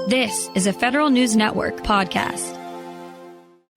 This is a Federal News Network podcast.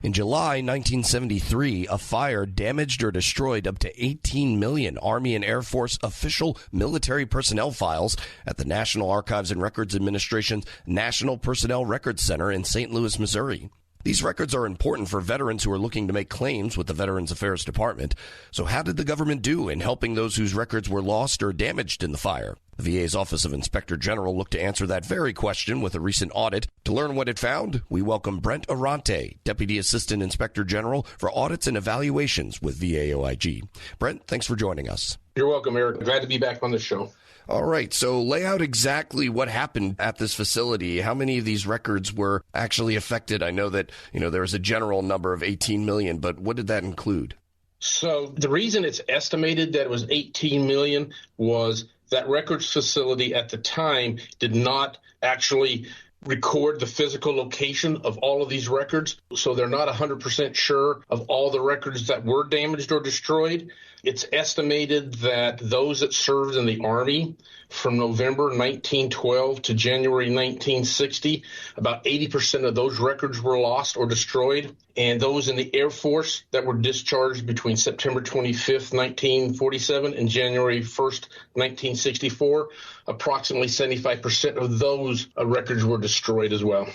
In July 1973, a fire damaged or destroyed up to 18 million Army and Air Force official military personnel files at the National Archives and Records Administration's National Personnel Records Center in St. Louis, Missouri. These records are important for veterans who are looking to make claims with the Veterans Affairs Department. So how did the government do in helping those whose records were lost or damaged in the fire? The VA's Office of Inspector General looked to answer that very question with a recent audit. To learn what it found, we welcome Brent Arronte, Deputy Assistant Inspector General for Audits and Evaluations with VA OIG. Brent, thanks for joining us. You're welcome, Eric. Glad to be back on the show. All right, so lay out exactly what happened at this facility. How many of these records were actually affected? I know that, there was a general number of 18 million, but what did that include? So the reason it's estimated that it was 18 million was that records facility at the time did not actually record the physical location of all of these records. So they're not 100% sure of all the records that were damaged or destroyed. It's estimated that those that served in the Army from November 1912 to January 1960, about 80% of those records were lost or destroyed. And those in the Air Force that were discharged between September 25th, 1947 and January 1st, 1964, approximately 75% of those records were destroyed as well.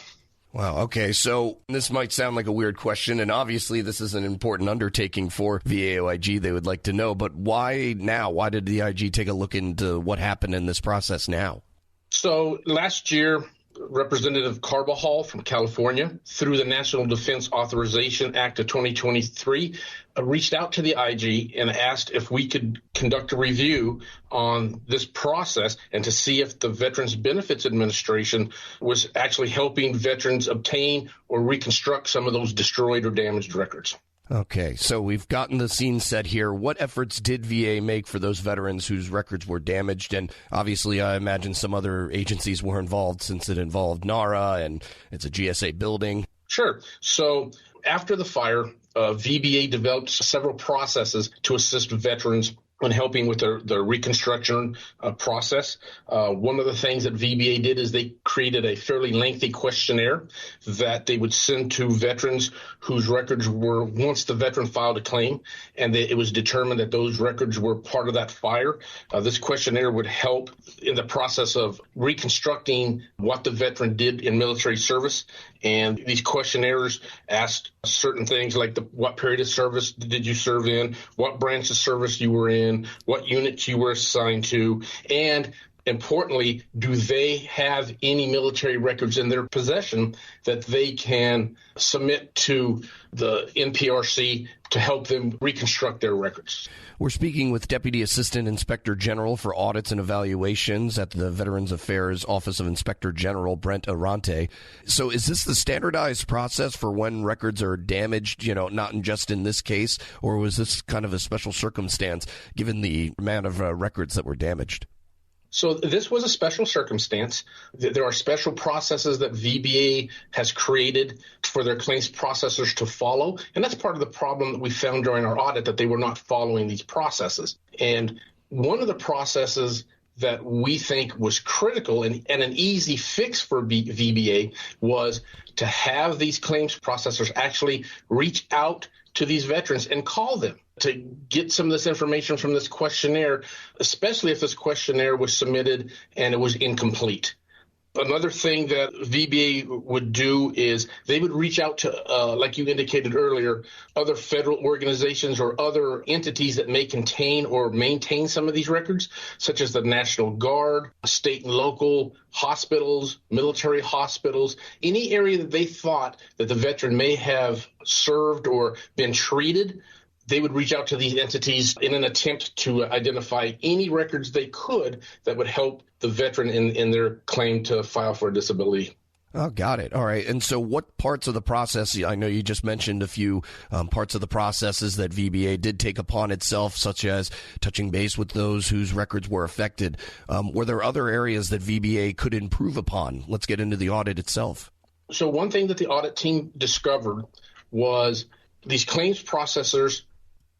Wow. Okay. So this might sound like a weird question, and obviously this is an important undertaking for VA OIG. They would like to know, but why now? Why did the IG take a look into what happened in this process now? So last year, Representative Carbajal from California, through the National Defense Authorization Act of 2023, reached out to the IG and asked if we could conduct a review on this process and to see if the Veterans Benefits Administration was actually helping veterans obtain or reconstruct some of those destroyed or damaged records. Okay, so we've gotten the scene set here. What efforts did VA make for those veterans whose records were damaged? And obviously, I imagine some other agencies were involved since it involved NARA and it's a GSA building. Sure. So after the fire, VBA developed several processes to assist veterans in helping with the reconstruction process. One of the things that VBA did is they created a fairly lengthy questionnaire that they would send to veterans whose records were, once the veteran filed a claim, and it was determined that those records were part of that fire. This questionnaire would help in the process of reconstructing what the veteran did in military service. And these questionnaires asked certain things like what period of service did you serve in, what branch of service you were in, what units you were assigned to, and importantly, do they have any military records in their possession that they can submit to the NPRC to help them reconstruct their records. We're speaking with Deputy Assistant Inspector General for Audits and Evaluations at the Veterans Affairs Office of Inspector General, Brent Arronte. So is this the standardized process for when records are damaged, not just in this case, or was this kind of a special circumstance given the amount of records that were damaged? So this was a special circumstance. There are special processes that VBA has created for their claims processors to follow. And that's part of the problem that we found during our audit, that they were not following these processes. And one of the processes that we think was critical and an easy fix for VBA was to have these claims processors actually reach out to these veterans and call them to get some of this information from this questionnaire, especially if this questionnaire was submitted and it was incomplete. Another thing that VBA would do is they would reach out to, like you indicated earlier, other federal organizations or other entities that may contain or maintain some of these records, such as the National Guard, state and local hospitals, military hospitals, any area that they thought that the veteran may have served or been treated. They would reach out to these entities in an attempt to identify any records they could that would help the veteran in their claim to file for a disability. Oh, got it. All right. And so what parts of the process, I know you just mentioned a few parts of the processes that VBA did take upon itself, such as touching base with those whose records were affected. Were there other areas that VBA could improve upon? Let's get into the audit itself. So one thing that the audit team discovered was these claims processors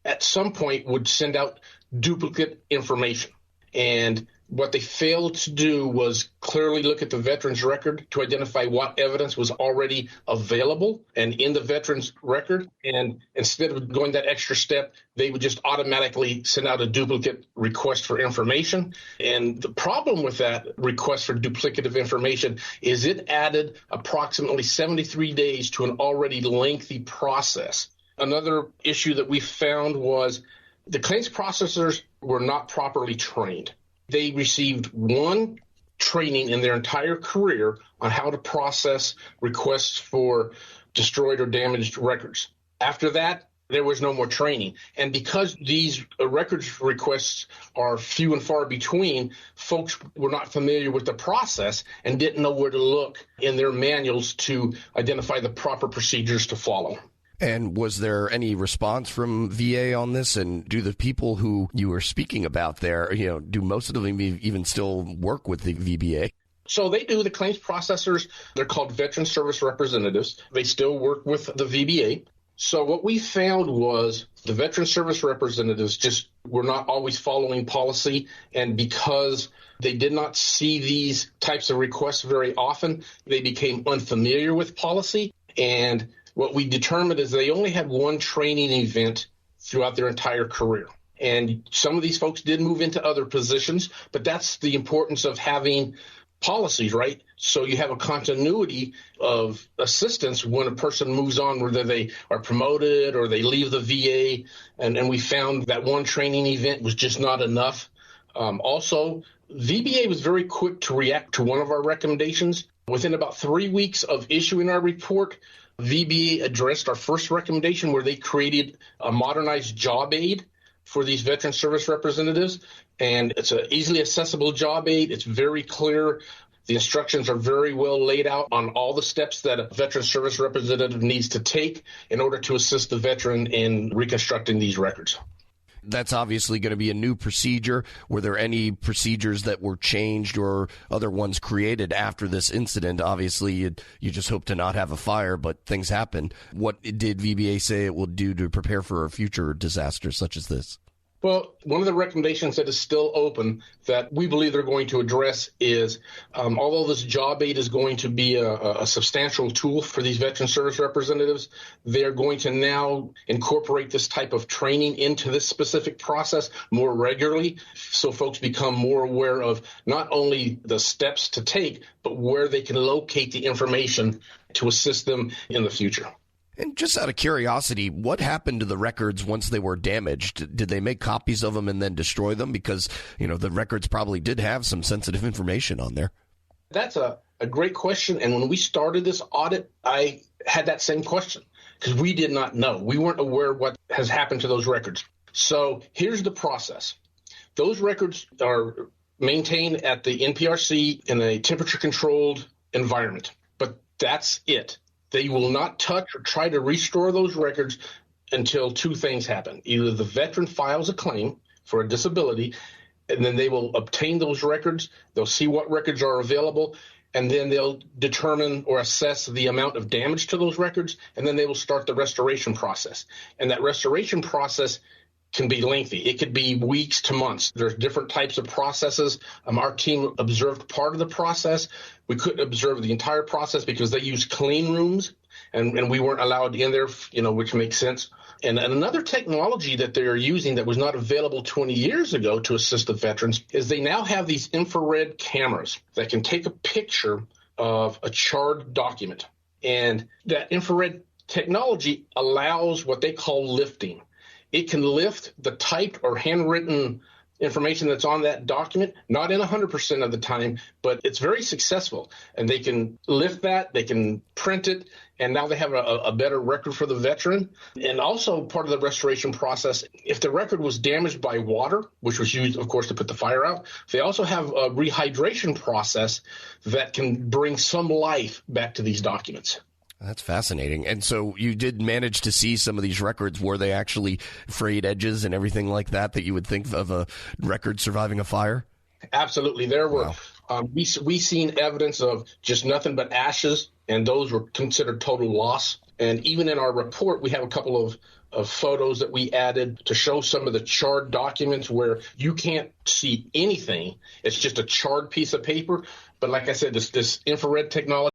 at some point would send out duplicate information. And What they failed to do was clearly look at the veteran's record to identify what evidence was already available and in the veteran's record. And instead of going that extra step, they would just automatically send out a duplicate request for information. And the problem with that request for duplicative information is it added approximately 73 days to an already lengthy process. Another issue that we found was the claims processors were not properly trained. They received one training in their entire career on how to process requests for destroyed or damaged records. After that, there was no more training. And because these records requests are few and far between, folks were not familiar with the process and didn't know where to look in their manuals to identify the proper procedures to follow. And was there any response from VA on this? And do the people who you were speaking about there, do most of them even still work with the VBA? So they do. The claims processors, they're called Veteran Service Representatives. They still work with the VBA. So what we found was the Veteran Service Representatives just were not always following policy. And because they did not see these types of requests very often, they became unfamiliar with policy. And what we determined is they only had one training event throughout their entire career. And some of these folks did move into other positions, but that's the importance of having policies, right? So you have a continuity of assistance when a person moves on, whether they are promoted or they leave the VA. And we found that one training event was just not enough. Also, VBA was very quick to react to one of our recommendations. Within about 3 weeks of issuing our report, VBA addressed our first recommendation where they created a modernized job aid for these veteran service representatives. And it's an easily accessible job aid. It's very clear. The instructions are very well laid out on all the steps that a veteran service representative needs to take in order to assist the veteran in reconstructing these records. That's obviously going to be a new procedure. Were there any procedures that were changed or other ones created after this incident? Obviously, you just hope to not have a fire, but things happen. What did VBA say it will do to prepare for a future disaster such as this? Well, one of the recommendations that is still open that we believe they're going to address is, although this job aid is going to be a substantial tool for these veteran service representatives, they're going to now incorporate this type of training into this specific process more regularly, so folks become more aware of not only the steps to take, but where they can locate the information to assist them in the future. And just out of curiosity, what happened to the records once they were damaged? Did they make copies of them and then destroy them? Because, the records probably did have some sensitive information on there. That's a great question. And when we started this audit, I had that same question because we did not know. We weren't aware what has happened to those records. So here's the process. Those records are maintained at the NPRC in a temperature-controlled environment, but that's it. They will not touch or try to restore those records until two things happen. Either the veteran files a claim for a disability, and then they will obtain those records. They'll see what records are available, and then they'll determine or assess the amount of damage to those records, and then they will start the restoration process. And that restoration process can be lengthy. It could be weeks to months. There's different types of processes. Our team observed part of the process. We couldn't observe the entire process because they use clean rooms, and we weren't allowed in there, which makes sense. And another technology that they're using that was not available 20 years ago to assist the veterans is they now have these infrared cameras that can take a picture of a charred document. And that infrared technology allows what they call lifting. It can lift the typed or handwritten information that's on that document, not in 100% of the time, but it's very successful. And they can lift that, they can print it, and now they have a better record for the veteran. And also part of the restoration process, if the record was damaged by water, which was used, of course, to put the fire out, they also have a rehydration process that can bring some life back to these documents. That's fascinating. And so you did manage to see some of these records. Were they actually frayed edges and everything like that you would think of a record surviving a fire? Absolutely. There were. Wow. We seen evidence of just nothing but ashes, and those were considered total loss. And even in our report, we have a couple of photos that we added to show some of the charred documents where you can't see anything. It's just a charred piece of paper. But like I said, this infrared technology